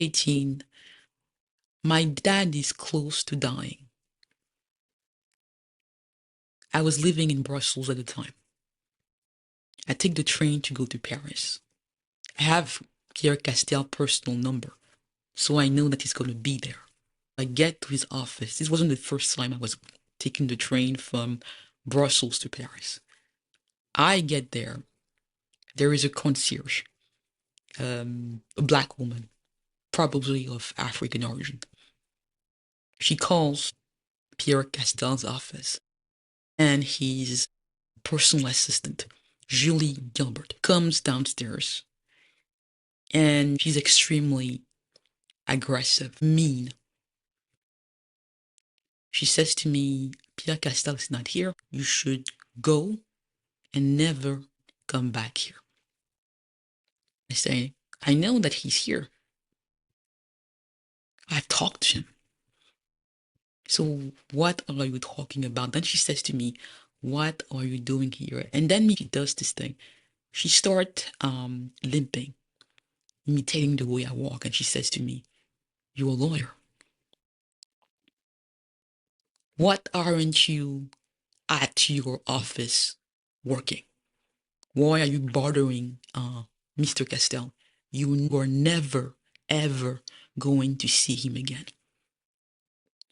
18, my dad is close to dying. I was living in Brussels at the time. I take the train to go to Paris. I have Pierre Castel personal number, so I know that he's going to be there. I get to his office. This wasn't the first time I was taking the train from Brussels to Paris. I get there. There is a concierge, a black woman, probably of African origin. She calls Pierre Castel's office, and his personal assistant, Julie Gilbert, comes downstairs, and she's extremely aggressive, mean. She says to me, Pierre Castel is not here. You should go and never come back here. I say, I know that he's here. I've talked to him. So what are you talking about? Then she says to me, what are you doing here? And then she does this thing. She starts limping, imitating the way I walk. And she says to me, you're a lawyer. What aren't you at your office working? Why are you bothering Mr. Castel? You are never, ever going to see him again.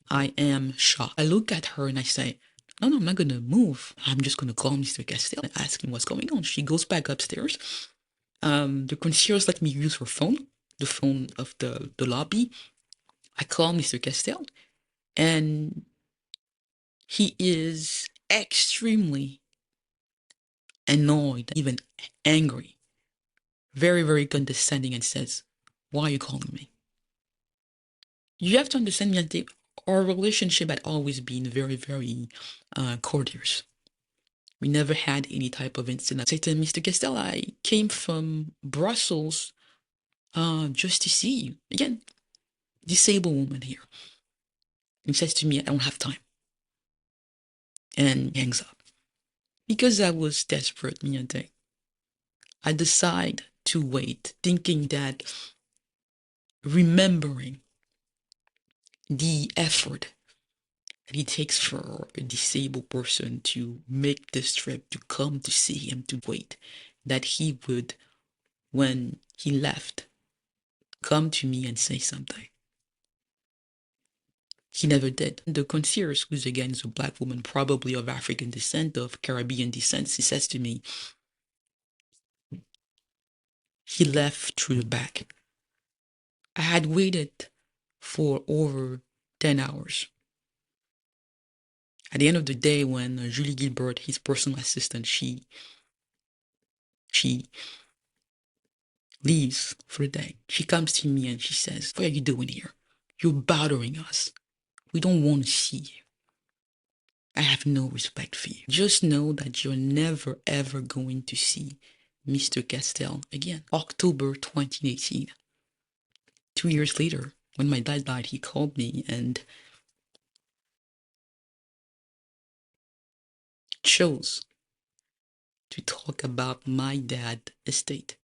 I am shocked. I look at her and I say, no, I'm not going to move. I'm just going to call Mr. Castel and ask him what's going on. She goes back upstairs. The concierge let me use her phone, the phone of the lobby. I call Mr. Castel, and he is extremely annoyed, even angry, very, very condescending, and says, why are you calling me? You have to understand, Miante, our relationship had always been very, very cordial. We never had any type of incident. I say to Mr. Castel, I came from Brussels just to see you. Again, disabled woman here. He says to me, I don't have time. And hangs up. Because I was desperate, Miante, I decide to wait, thinking that remembering the effort that it takes for a disabled person to make this trip, to come to see him, to wait, that he would, when he left, come to me and say something. He never did. The concierge, who's again is a black woman, probably of African descent, of Caribbean descent, she says to me, he left through the back. I had waited for over 10 hours. At the end of the day, when Julie Gilbert, his personal assistant, she leaves for the day. She comes to me and she says, what are you doing here? You're bothering us. We don't want to see you. I have no respect for you. Just know that you're never, ever going to see Mr. Castel again. October 2018. 2 years later, when my dad died, he called me and chose to talk about my dad's estate.